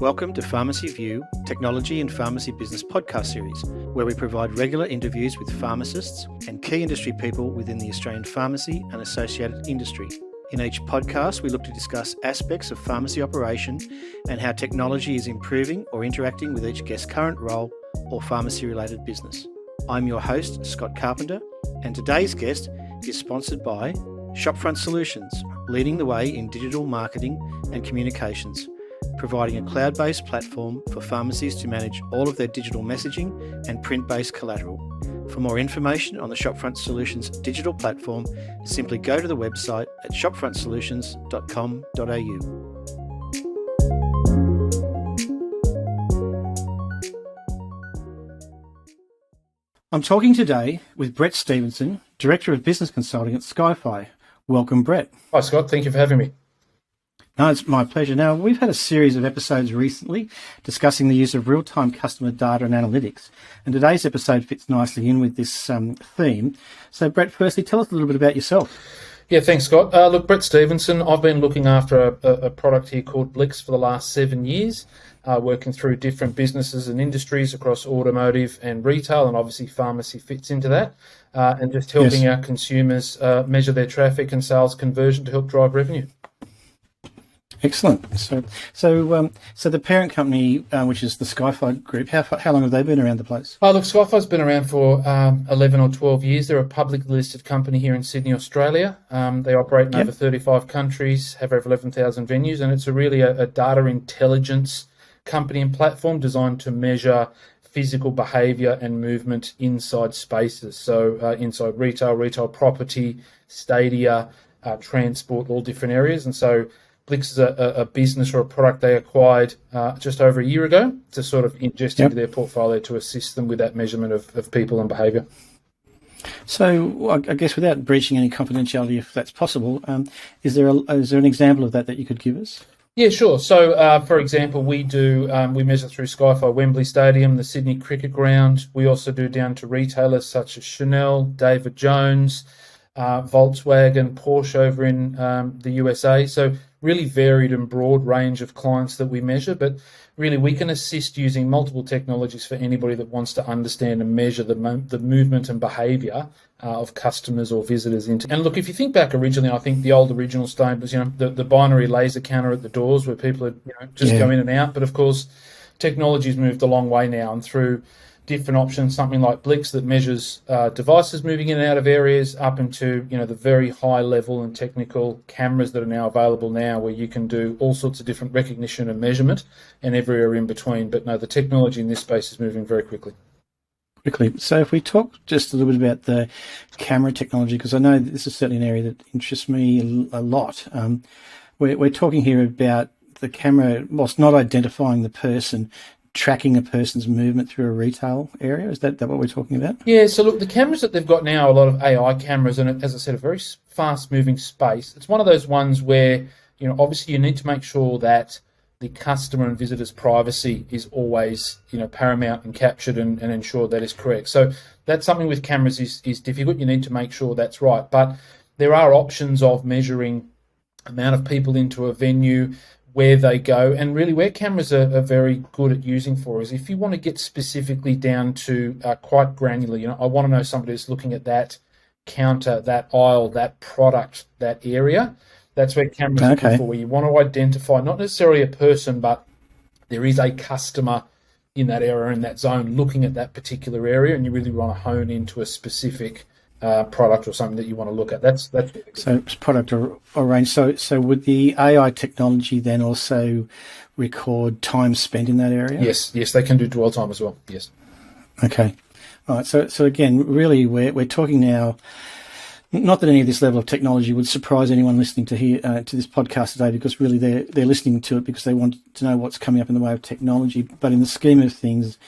Welcome to Pharmacy View, Technology and Pharmacy Business podcast series, where we provide regular interviews with pharmacists and key industry people within the Australian pharmacy and associated industry. In each podcast, we look to discuss aspects of pharmacy operation and how technology is improving or interacting with each guest's current role or pharmacy-related business. I'm your host, Scott Carpenter, and today's guest is sponsored by Shopfront Solutions, leading the way in digital marketing and communications, providing a cloud-based platform for pharmacies to manage all of their digital messaging and print-based collateral. For more information on the Shopfront Solutions digital platform, simply go to the website at shopfrontsolutions.com.au. I'm talking today with Brett Stephenson, Director of Business Consulting at Skyfii. Welcome, Brett. Hi, Scott. Thank you for having me. No, it's my pleasure. Now, we've had a series of episodes recently discussing the use of real-time customer data and analytics, and today's episode fits nicely in with this theme. So, Brett, firstly, tell us a little bit about yourself. Yeah, thanks, Scott. Look, Brett Stephenson, I've been looking after a product here called Blix for the last 7 years, working through different businesses and industries across automotive and retail, and obviously pharmacy fits into that, and just helping our consumers measure their traffic and sales conversion to help drive revenue. Excellent. So the parent company, which is the Skyfii Group, how long have they been around the place? Oh, look, Skyfii's been around for 11 or 12 years. They're a publicly listed company here in Sydney, Australia. They operate in over 35 countries, have over 11,000 venues, and it's really a data intelligence company and platform designed to measure physical behaviour and movement inside spaces. So inside retail property, stadia, transport, all different areas. And so Blix is a business or a product they acquired just over a year ago to sort of ingest into their portfolio to assist them with that measurement of people and behaviour. So I guess without breaching any confidentiality, if that's possible, is there an example of that you could give us? Yeah, sure. So, for example, we measure through Skyfii Wembley Stadium, the Sydney Cricket Ground. We also do down to retailers such as Chanel, David Jones, Volkswagen, Porsche over in the USA. So really varied and broad range of clients that we measure, but really we can assist using multiple technologies for anybody that wants to understand and measure the movement and behaviour of customers or visitors into. And look, if you think back originally, I think the old original state was, the binary laser counter at the doors where people would just go in and out. But of course, technology's moved a long way now, and through different options, something like Blix that measures devices moving in and out of areas, up into the very high level and technical cameras that are now available now, where you can do all sorts of different recognition and measurement and everywhere in between. But no, the technology in this space is moving very quickly. So if we talk just a little bit about the camera technology, because I know this is certainly an area that interests me a lot. We're talking here about the camera, whilst not identifying the person, tracking a person's movement through a retail area. Is that what we're talking about? Yeah, so look, the cameras that they've got now are a lot of AI cameras, and as I said, a very fast-moving space. It's one of those ones where, obviously you need to make sure that the customer and visitor's privacy is always, paramount and captured and ensure that is correct. So that's something with cameras is difficult. You need to make sure that's right. But there are options of measuring amount of people into a venue, where they go, and really where cameras are very good at using for is if you want to get specifically down to quite granular, I want to know somebody who's looking at that counter, that aisle, that product, that area. That's where cameras are good for, where you want to identify not necessarily a person, but there is a customer in that area, in that zone, looking at that particular area, and you really want to hone into a specific product or something that you want to look at. That's so it's product or range. So would the AI technology then also record time spent in that area? Yes, they can do dwell time as well. Yes. Okay. All right. So again, really, we're talking now. Not that any of this level of technology would surprise anyone listening to this podcast today, because really they're listening to it because they want to know what's coming up in the way of technology. But in the scheme of things,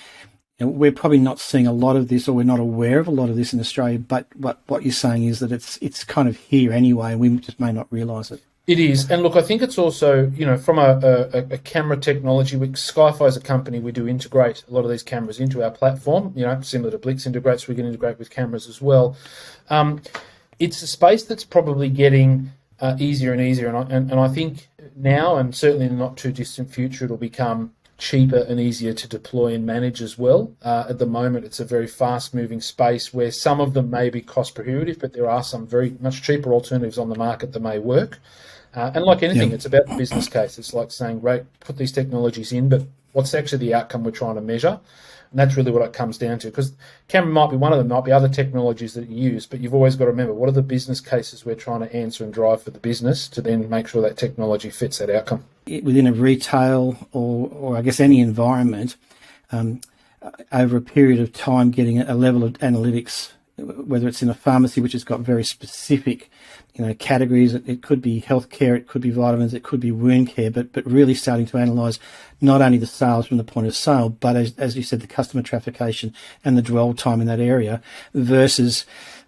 we're probably not seeing a lot of this, or we're not aware of a lot of this in Australia, but what you're saying is that it's kind of here anyway, and we just may not realise it. It is. And look, I think it's also, from a camera technology, Skyfii as a company, we do integrate a lot of these cameras into our platform, similar to Blix integrates, we can integrate with cameras as well. It's a space that's probably getting easier and easier, and I think now, and certainly in the not too distant future, it'll become cheaper and easier to deploy and manage as well. At the moment, it's a very fast-moving space where some of them may be cost prohibitive, but there are some very much cheaper alternatives on the market that may work. And like anything, it's about the business case. It's like saying, great, put these technologies in, but what's actually the outcome we're trying to measure? And that's really what it comes down to, because camera might be one of them, might be other technologies that you use, but you've always got to remember, what are the business cases we're trying to answer and drive for the business to then make sure that technology fits that outcome. Within a retail or I guess any environment, over a period of time, getting a level of analytics, whether it's in a pharmacy, which has got very specific, categories. It could be healthcare, it could be vitamins, it could be wound care, but really starting to analyse not only the sales from the point of sale, but as you said, the customer traffication and the dwell time in that area versus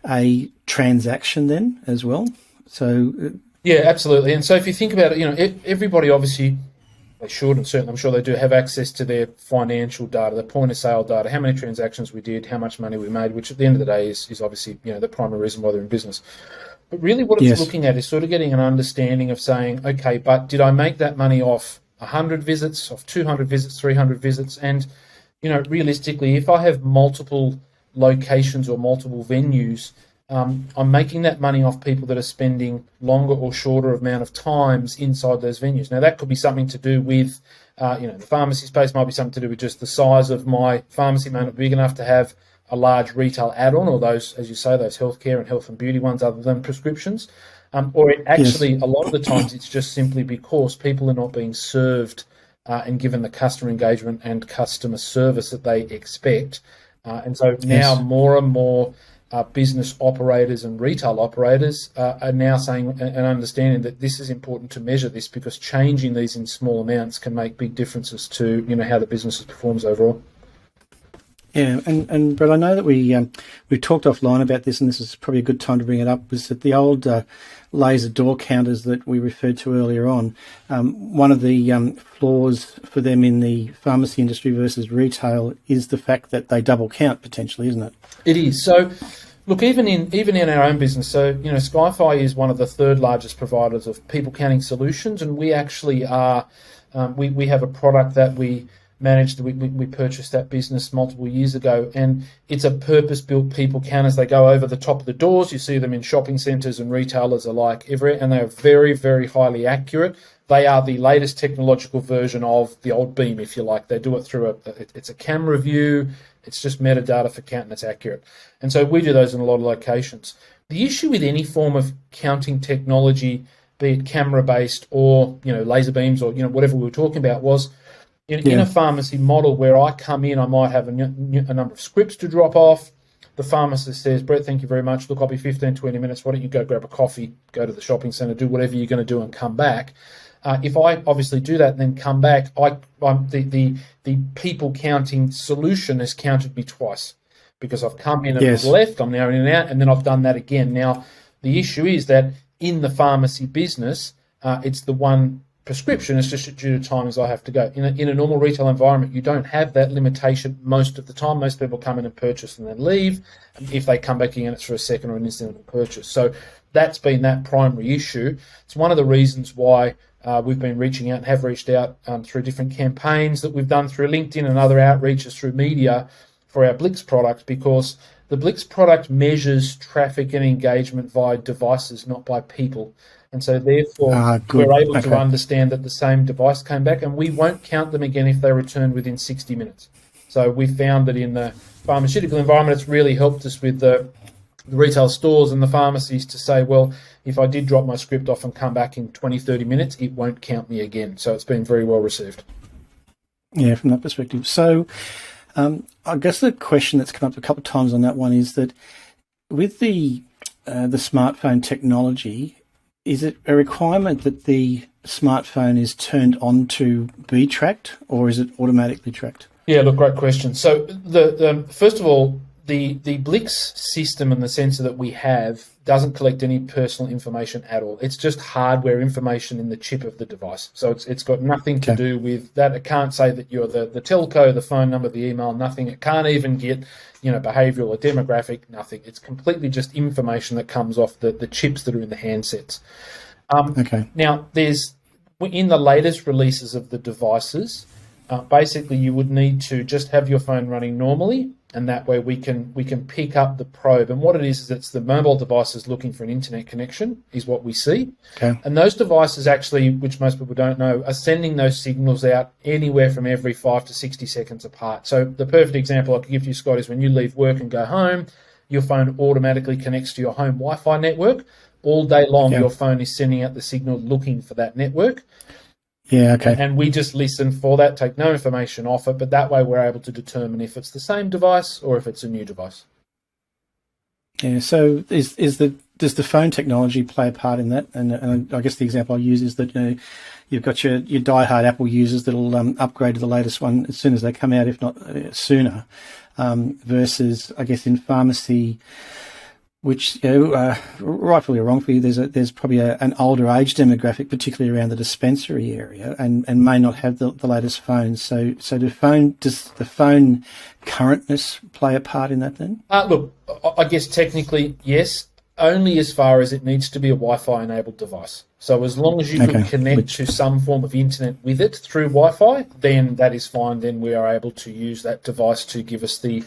a transaction then as well. So yeah, absolutely. And so if you think about it, everybody obviously, they should, and certainly I'm sure they do, have access to their financial data, the point of sale data, how many transactions we did, how much money we made, which at the end of the day is obviously the primary reason why they're in business. But really what it's looking at is sort of getting an understanding of saying, okay, but did I make that money off 100 visits, off 200 visits, 300 visits? And, realistically, if I have multiple locations or multiple venues, I'm making that money off people that are spending longer or shorter amount of times inside those venues. Now, that could be something to do with, the pharmacy space, might be something to do with just the size of my pharmacy may not be big enough to have a large retail add-on, or those, as you say, those healthcare and health and beauty ones other than prescriptions. Or it actually, a lot of the times, it's just simply because people are not being served and given the customer engagement and customer service that they expect. And so now more and more business operators and retail operators are now saying and understanding that this is important to measure this, because changing these in small amounts can make big differences to how the business performs overall. Yeah, and Brett, I know that we talked offline about this, and this is probably a good time to bring it up, was that the old laser door counters that we referred to earlier on, one of the flaws for them in the pharmacy industry versus retail is the fact that they double count potentially, isn't it? It is. So, look, even in our own business, so, Skyfii is one of the third largest providers of people counting solutions, and we actually are, we have a product that we managed. We purchased that business multiple years ago, and it's a purpose-built people counters. They go over the top of the doors. You see them in shopping centres and retailers alike everywhere, and they are very, very highly accurate. They are the latest technological version of the old beam, if you like. They do it through it's a camera view. It's just metadata for count, and it's accurate. And so we do those in a lot of locations. The issue with any form of counting technology, be it camera-based or laser beams or whatever we were talking about, was in a pharmacy model where I come in, I might have a number of scripts to drop off. The pharmacist says, Brett, thank you very much. Look, I'll be 15, 20 minutes. Why don't you go grab a coffee, go to the shopping centre, do whatever you're going to do and come back. If I obviously do that and then come back, the people counting solution has counted me twice, because I've come in and I've left, I'm now in and out, and then I've done that again. Now, the issue is that in the pharmacy business, it's the one prescription. It's just due to time as I have to go. In a normal retail environment, you don't have that limitation most of the time. Most people come in and purchase and then leave. If they come back again, it's for a second or an incidental purchase. So that's been that primary issue. It's one of the reasons why we've been reaching out and have reached out through different campaigns that we've done through LinkedIn and other outreaches through media for our Blix product, because the Blix product measures traffic and engagement via devices, not by people. And so therefore, we're able to understand that the same device came back, and we won't count them again if they return within 60 minutes. So we found that in the pharmaceutical environment, it's really helped us with the retail stores and the pharmacies to say, well, if I did drop my script off and come back in 20, 30 minutes, it won't count me again. So it's been very well received. Yeah, from that perspective. So I guess the question that's come up a couple of times on that one is that with the smartphone technology, is it a requirement that the smartphone is turned on to be tracked, or is it automatically tracked? Yeah, look, great question. So the first of all, the Blix system and the sensor that we have doesn't collect any personal information at all. It's just hardware information in the chip of the device. So it's got nothing to do with that. It can't say that you're the telco, the phone number, the email, nothing. It can't even get behavioural or demographic, nothing. It's completely just information that comes off the chips that are in the handsets. Now, there's in the latest releases of the devices, basically you would need to just have your phone running normally, and that way we can pick up the probe. And what it is it's the mobile devices looking for an internet connection is what we see. Okay. And those devices actually, which most people don't know, are sending those signals out anywhere from every 5 to 60 seconds apart. So the perfect example I could give you, Scott, is when you leave work and go home, your phone automatically connects to your home Wi-Fi network. All day long, your phone is sending out the signal looking for that network. Yeah, okay. And we just listen for that, take no information off it, but that way we're able to determine if it's the same device or if it's a new device. Yeah, so does the phone technology play a part in that? And I guess the example I use is that you've got your diehard Apple users that'll upgrade to the latest one as soon as they come out, if not sooner, versus, I guess, in pharmacy, which rightfully or wrongfully, there's probably an older age demographic, particularly around the dispensary area, and may not have the latest phones. So does the phone currentness play a part in that then? Look, I guess technically yes, only as far as it needs to be a Wi-Fi enabled device. So as long as you can connect to some form of internet with it through Wi-Fi, then that is fine. Then we are able to use that device to give us the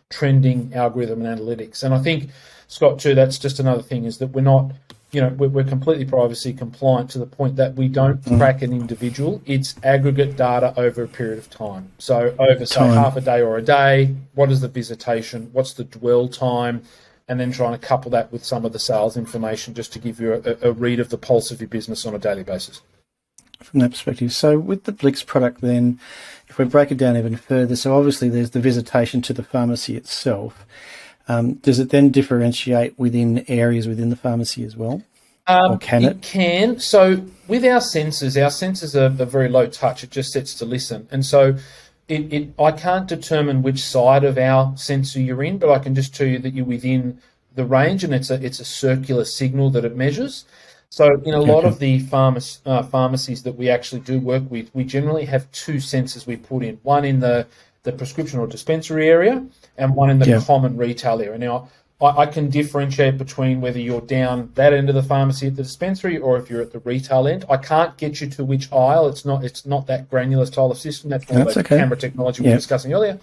trending algorithm and analytics. And I think, Scott, too, that's just another thing, is that we're not, we're completely privacy compliant to the point that we don't track an individual. It's aggregate data over a period of time. So over, say, half a day or a day, what is the visitation, what's the dwell time, and then trying to couple that with some of the sales information just to give you a read of the pulse of your business on a daily basis. From that perspective. So with the Blix product then, if we break it down even further, so obviously there's the visitation to the pharmacy itself. Does it then differentiate within areas within the pharmacy as well? Or can it? It can. So with our sensors are very low touch. It just sets to listen. And so I can't determine which side of our sensor you're in, but I can just tell you that you're within the range, and it's a circular signal that it measures. So in a lot of the pharmacies that we actually do work with, we generally have two sensors we put in, one in the prescription or dispensary area and one in the common retail area. Now, I can differentiate between whether you're down that end of the pharmacy at the dispensary or if you're at the retail end. I can't get you to which aisle. It's not that granular style of system. That's more about the camera technology we were discussing earlier.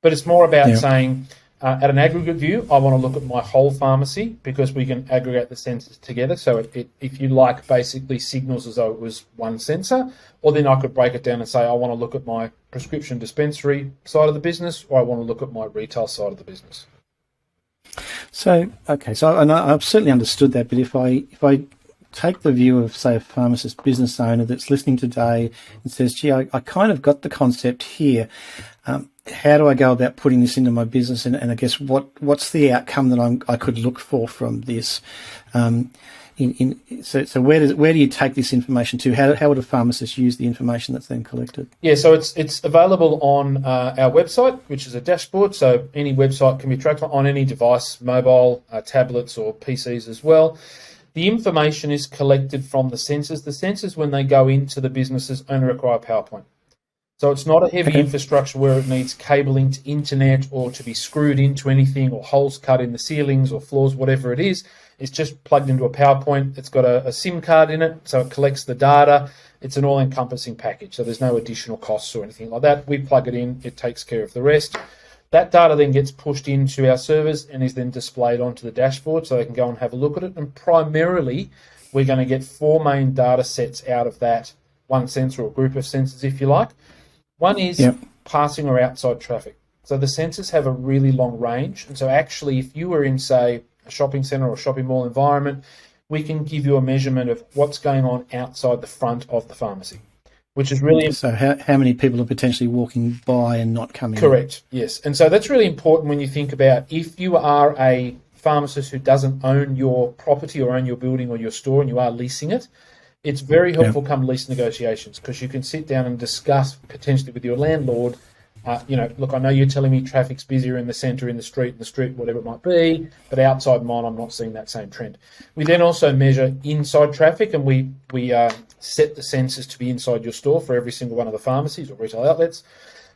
But it's more about saying, at an aggregate view, I want to look at my whole pharmacy because we can aggregate the sensors together. So it if you like, basically signals as though it was one sensor. Or then I could break it down and say, I want to look at my prescription dispensary side of the business, or I want to look at my retail side of the business. So, okay, so I've certainly understood that, but if I take the view of, say, a pharmacist business owner that's listening today and says, gee, I kind of got the concept here. How do I go about putting this into my business? And I guess what's the outcome that I could look for from this? So where do you take this information to? How would a pharmacist use the information that's then collected? Yeah, so it's available on our website, which is a dashboard. So any website can be tracked on any device, mobile, tablets or PCs as well. The information is collected from the sensors. The sensors, when they go into the businesses, only require PowerPoint. So it's not a heavy infrastructure where it needs cabling to internet or to be screwed into anything or holes cut in the ceilings or floors, whatever it is. It's just plugged into a PowerPoint. It's got a SIM card in it, so it collects the data. It's an all-encompassing package, so there's no additional costs or anything like that. We plug it in. It takes care of the rest. That data then gets pushed into our servers and is then displayed onto the dashboard so they can go and have a look at it. And primarily, we're going to get 4 main data sets out of that one sensor or group of sensors, if you like. One is passing or outside traffic. So the sensors have a really long range. And so actually, if you were in, say, a shopping centre or shopping mall environment, we can give you a measurement of what's going on outside the front of the pharmacy, which is really... So how many people are potentially walking by and not coming Correct, yes. And so that's really important when you think about if you are a pharmacist who doesn't own your property or own your building or your store and you are leasing it, it's very helpful come lease negotiations because you can sit down and discuss potentially with your landlord, look, I know you're telling me traffic's busier in the centre, in the street, whatever it might be, but outside mine, I'm not seeing that same trend. We then also measure inside traffic, and we set the sensors to be inside your store for every single one of the pharmacies or retail outlets.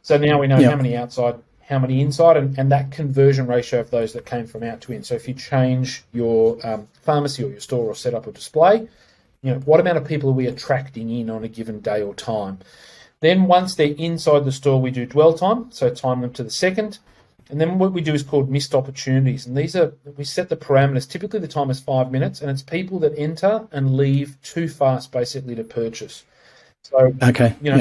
So now we know how many outside, how many inside, and that conversion ratio of those that came from out to in. So if you change your pharmacy or your store or set up a display, what amount of people are we attracting in on a given day or time? Then once they're inside the store, we do dwell time, so time them to the second. And then what we do is called missed opportunities. And we set the parameters. Typically the time is 5 minutes, and it's people that enter and leave too fast basically to purchase. So,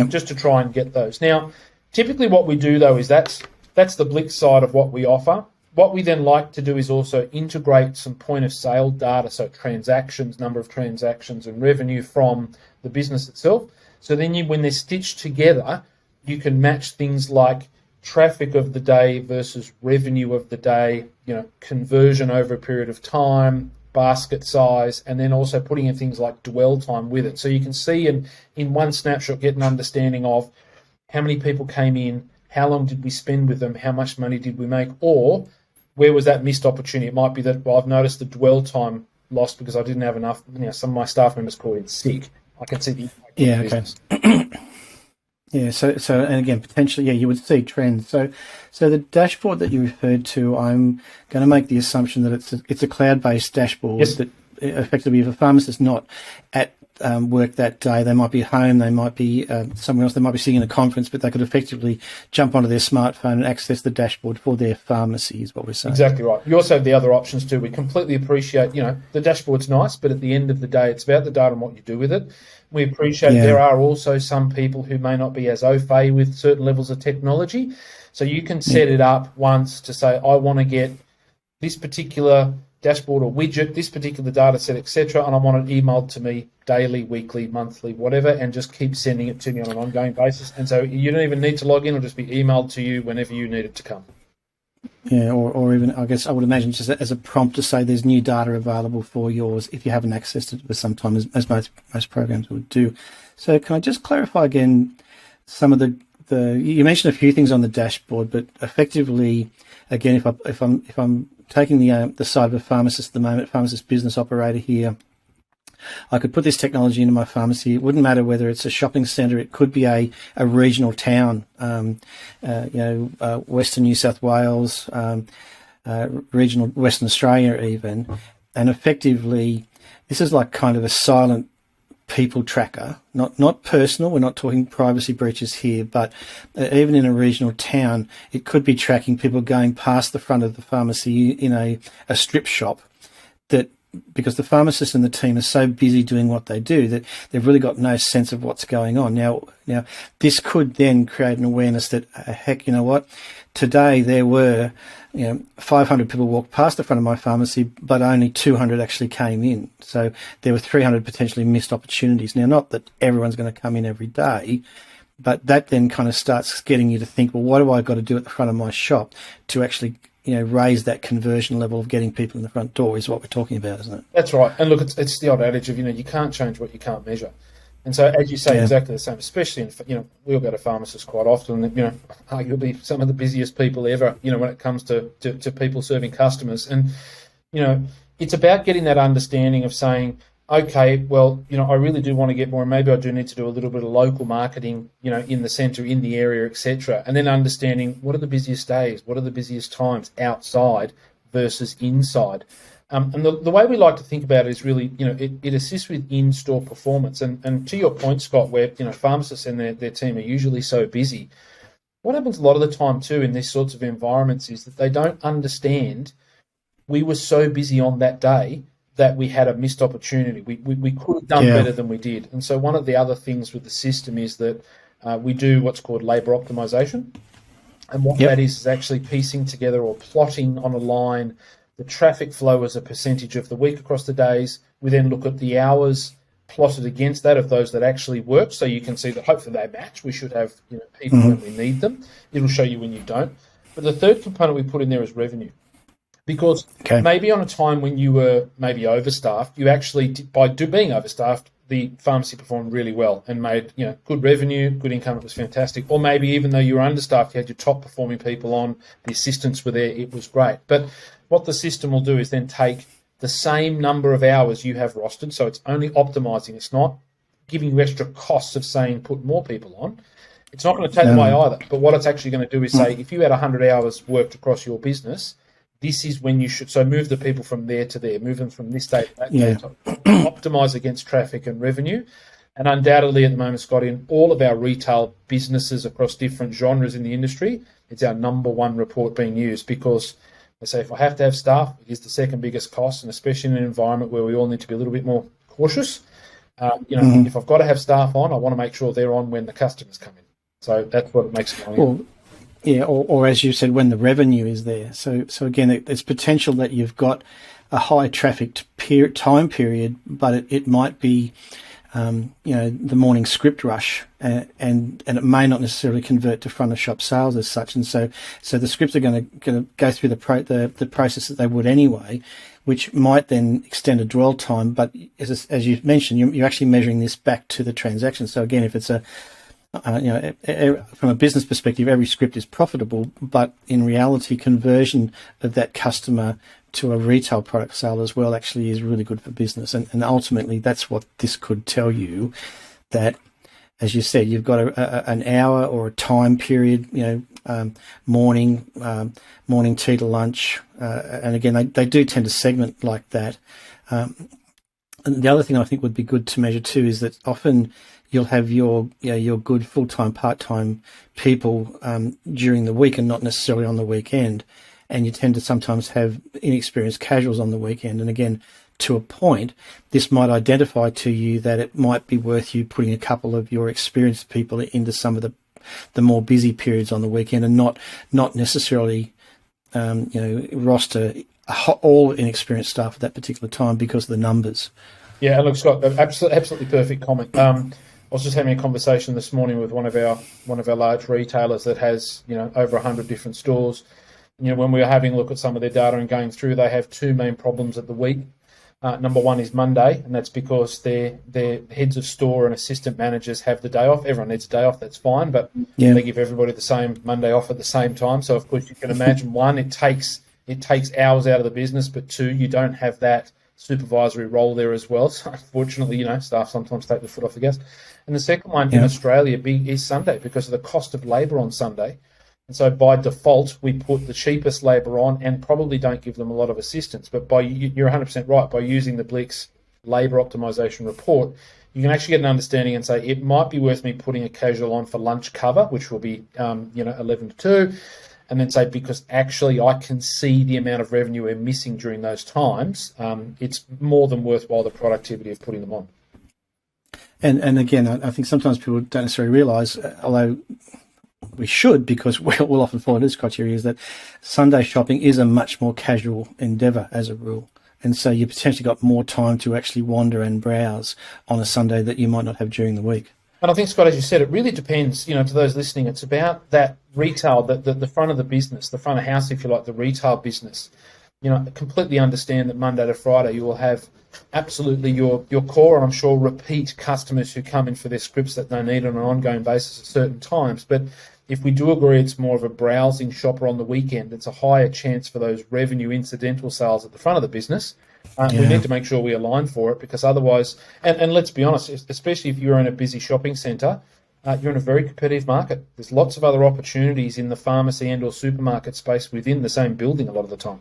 just to try and get those. Now, typically what we do though is that's the Blix side of what we offer. What we then like to do is also integrate some point of sale data, so transactions, number of transactions and revenue from the business itself. So then when they're stitched together, you can match things like traffic of the day versus revenue of the day, conversion over a period of time, basket size, and then also putting in things like dwell time with it. So you can see in one snapshot, get an understanding of how many people came in, how long did we spend with them, how much money did we make, or where was that missed opportunity? It might be that, I've noticed the dwell time lost because I didn't have enough, some of my staff members called in sick. I can see the impact on the business. Yeah, so and again, potentially, you would see trends. So the dashboard that you referred to, I'm going to make the assumption that it's a cloud-based dashboard. Yes. That effectively, if a pharmacist not at work that day, they might be home, they might be somewhere else, they might be sitting in a conference, but they could effectively jump onto their smartphone and access the dashboard for their pharmacy, is what we're saying. Exactly right. You also have the other options too. We completely appreciate, the dashboard's nice, but at the end of the day, it's about the data and what you do with it. We appreciate there are also some people who may not be as au fait with certain levels of technology. So you can set it up once to say, I want to get this particular dashboard or widget, this particular data set, etc., and I want it emailed to me daily, weekly, monthly, whatever, and just keep sending it to me on an ongoing basis. And so you don't even need to log in; it'll just be emailed to you whenever you need it to come. Yeah, or even, I guess I would imagine just as a prompt to say there's new data available for yours if you haven't accessed it for some time, as most programs would do. So can I just clarify again some of the you mentioned a few things on the dashboard, but effectively, again, if I'm taking the side of a pharmacist at the moment, pharmacist business operator here, I could put this technology into my pharmacy. It wouldn't matter whether it's a shopping centre. It could be a regional town, Western New South Wales, regional Western Australia even. And effectively, this is like kind of a silent people tracker, not personal. We're not talking privacy breaches here, but even in a regional town, it could be tracking people going past the front of the pharmacy in a strip shop, that because the pharmacist and the team are so busy doing what they do that they've really got no sense of what's going on. Now this could then create an awareness that, heck, you know what? Today there were 500 people walked past the front of my pharmacy, but only 200 actually came in. So there were 300 potentially missed opportunities. Now, not that everyone's going to come in every day, but that then kind of starts getting you to think, well, what do I got to do at the front of my shop to actually raise that conversion level of getting people in the front door is what we're talking about, isn't it? That's right. And look, it's the old adage of, you can't change what you can't measure. And so, as you say, exactly the same, especially we all go to pharmacists quite often, arguably some of the busiest people ever, when it comes to people serving customers. And, it's about getting that understanding of saying, okay, well, I really do want to get more, and maybe I do need to do a little bit of local marketing, in the centre, in the area, etc. And then understanding what are the busiest days, what are the busiest times outside versus inside. And the way we like to think about it is really, it assists with in-store performance. And to your point, Scott, where, pharmacists and their team are usually so busy, what happens a lot of the time too in these sorts of environments is that they don't understand we were so busy on that day that we had a missed opportunity. We could have done better than we did. And so one of the other things with the system is that we do what's called labour optimisation. And what that is actually piecing together or plotting on a line the traffic flow as a percentage of the week across the days. We then look at the hours plotted against that of those that actually work. So you can see that hopefully they match. We should have people when we need them. It'll show you when you don't. But the third component we put in there is revenue. Because maybe on a time when you were maybe overstaffed, you actually, by being overstaffed, the pharmacy performed really well and made good revenue, good income. It was fantastic. Or maybe even though you were understaffed, you had your top performing people on, the assistants were there, it was great. But what the system will do is then take the same number of hours you have rostered, so it's only optimizing. It's not giving you extra costs of saying put more people on. It's not going to take them away either. But what it's actually going to do is say, if you had 100 hours worked across your business, this is when you should, so move the people from there to there, move them from this day to that day, to optimize against traffic and revenue. And undoubtedly at the moment, Scott, in all of our retail businesses across different genres in the industry, it's our number one report being used, because they say if I have to have staff, it is the second biggest cost, and especially in an environment where we all need to be a little bit more cautious. If I've got to have staff on, I want to make sure they're on when the customers come in. So that's what makes it going. Or as you said, when the revenue is there. So again, there's potential that you've got a high trafficked time period, but it might be, the morning script rush, and it may not necessarily convert to front of shop sales as such. And so the scripts are going to go through the process that they would anyway, which might then extend a dwell time. But as you mentioned, you're actually measuring this back to the transaction. So again, if it's from a business perspective, every script is profitable, but in reality, conversion of that customer to a retail product sale as well actually is really good for business. And ultimately, that's what this could tell you, that, as you said, you've got an hour or a time period, morning tea to lunch. And again, they do tend to segment like that. And the other thing I think would be good to measure too is that often you'll have your good full-time, part-time people during the week and not necessarily on the weekend. And you tend to sometimes have inexperienced casuals on the weekend. And again, to a point, this might identify to you that it might be worth you putting a couple of your experienced people into some of the more busy periods on the weekend, and not necessarily roster all inexperienced staff at that particular time because of the numbers. Yeah, look, Scott, absolutely perfect comment. I was just having a conversation this morning with one of our large retailers that has over 100 different stores. When we were having a look at some of their data and going through, they have two main problems at the week. Number one is Monday, and that's because their heads of store and assistant managers have the day off. Everyone needs a day off, that's fine, but they give everybody the same Monday off at the same time. So, of course, you can imagine, one, it takes hours out of the business, but two, you don't have that supervisory role there as well. So, unfortunately, staff sometimes take the foot off the gas. And the second one in Australia is Sunday, because of the cost of labour on Sunday. And so by default, we put the cheapest labour on and probably don't give them a lot of assistance. But you're 100% right, by using the Blix labour optimisation report, you can actually get an understanding and say, it might be worth me putting a casual on for lunch cover, which will be 11 to 2, and then say, because actually I can see the amount of revenue we're missing during those times, it's more than worthwhile the productivity of putting them on. And again, I think sometimes people don't necessarily realise, although we should, because we'll often follow this criteria, is that Sunday shopping is a much more casual endeavour as a rule. And so you potentially got more time to actually wander and browse on a Sunday that you might not have during the week. And I think, Scott, as you said, it really depends, to those listening, it's about that retail, the front of the business, the front of house, if you like, the retail business. Completely understand that Monday to Friday you will have absolutely your core, and I'm sure repeat customers who come in for their scripts that they need on an ongoing basis at certain times. But if we do agree it's more of a browsing shopper on the weekend, it's a higher chance for those revenue incidental sales at the front of the business. We need to make sure we align for it, because otherwise, and let's be honest, especially if you're in a busy shopping centre, you're in a very competitive market. There's lots of other opportunities in the pharmacy and or supermarket space within the same building a lot of the time.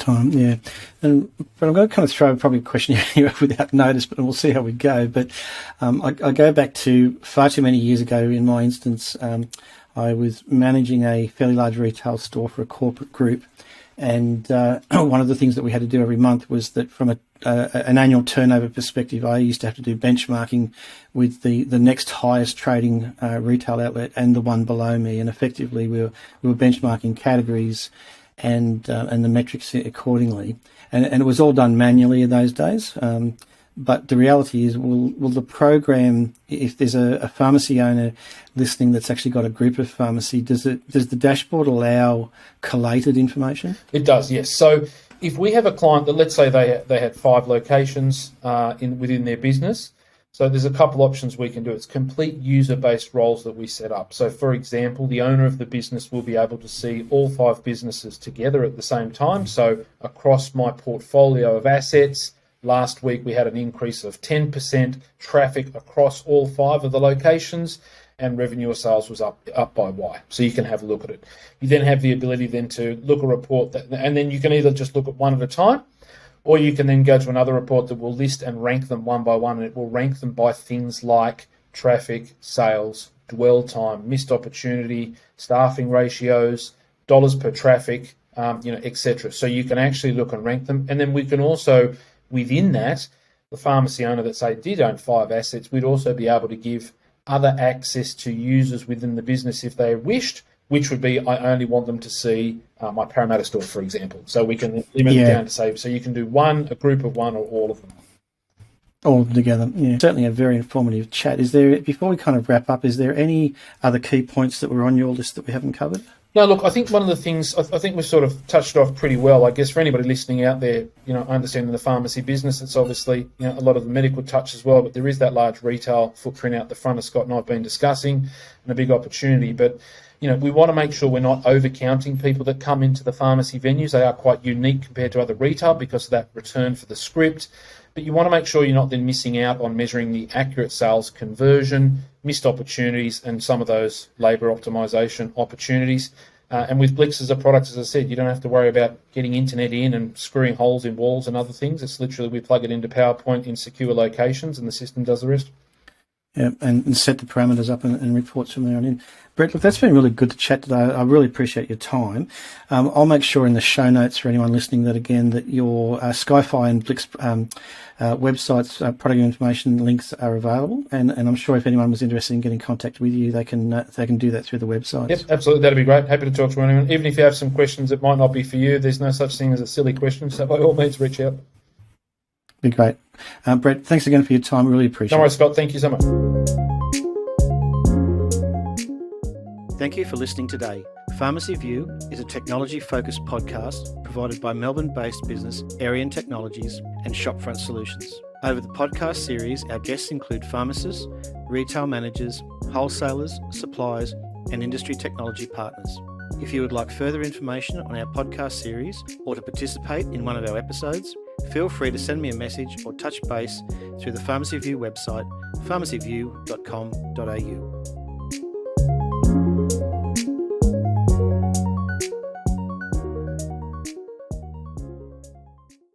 But I'm going to kind of throw probably a question here without notice, but we'll see how we go. But I go back to far too many years ago. In my instance, I was managing a fairly large retail store for a corporate group, and one of the things that we had to do every month was that from an annual turnover perspective, I used to have to do benchmarking with the next highest trading retail outlet and the one below me, and effectively we were benchmarking categories and the metrics accordingly, and it was all done manually in those days. But the reality is, will the program, if there's a pharmacy owner listening that's actually got a group of pharmacy, does the dashboard allow collated information? It does, yes. So if we have a client that, let's say they had 5 locations within their business, so there's a couple options we can do. It's complete user-based roles that we set up. So, for example, the owner of the business will be able to see all 5 businesses together at the same time. So across my portfolio of assets, last week we had an increase of 10% traffic across all 5 of the locations, and revenue or sales was up by Y. So you can have a look at it. You then have the ability then to look at a report, and then you can either just look at one at a time, Or you can then go to another report that will list and rank them one by one, and it will rank them by things like traffic, sales, dwell time, missed opportunity, staffing ratios, dollars per traffic, etc. So you can actually look and rank them. And then we can also, within that, the pharmacy owner that, say, did own 5 assets, we'd also be able to give other access to users within the business if they wished, which would be, I only want them to see my Parramatta store, for example. So we can limit it down to say, so you can do one, a group of one, or all of them. All together, yeah. Certainly a very informative chat. Is there, before we kind of wrap up, is there any other key points that were on your list that we haven't covered? No, look, I think one of the things, I think we've sort of touched off pretty well. I guess for anybody listening out there, understanding the pharmacy business, it's obviously, a lot of the medical touch as well, but there is that large retail footprint out the front, as Scott and I have been discussing, and a big opportunity. But, we want to make sure we're not overcounting people that come into the pharmacy venues. They are quite unique compared to other retail because of that return for the script. But you want to make sure you're not then missing out on measuring the accurate sales conversion, missed opportunities, and some of those labour optimisation opportunities. And with Blix as a product, as I said, you don't have to worry about getting internet in and screwing holes in walls and other things. It's literally we plug it into PowerPoint in secure locations and the system does the rest. Yeah, and set the parameters up and reports from there on in. Brett, look, that's been really good to chat today. I really appreciate your time. I'll make sure in the show notes for anyone listening that, again, that your Skyfii and Blix websites, product information links are available. And I'm sure if anyone was interested in getting in contact with you, they can do that through the website. Yep, absolutely. That'd be great. Happy to talk to anyone. Even if you have some questions that might not be for you, there's no such thing as a silly question. So by all means, reach out. Be great. Brett, thanks again for your time. Really appreciate it. No worries, Scott. Thank you so much. Thank you for listening today. Pharmacy View is a technology-focused podcast provided by Melbourne-based business Arian Technologies and Shopfront Solutions. Over the podcast series, our guests include pharmacists, retail managers, wholesalers, suppliers, and industry technology partners. If you would like further information on our podcast series or to participate in one of our episodes, feel free to send me a message or touch base through the Pharmacy View website, pharmacyview.com.au.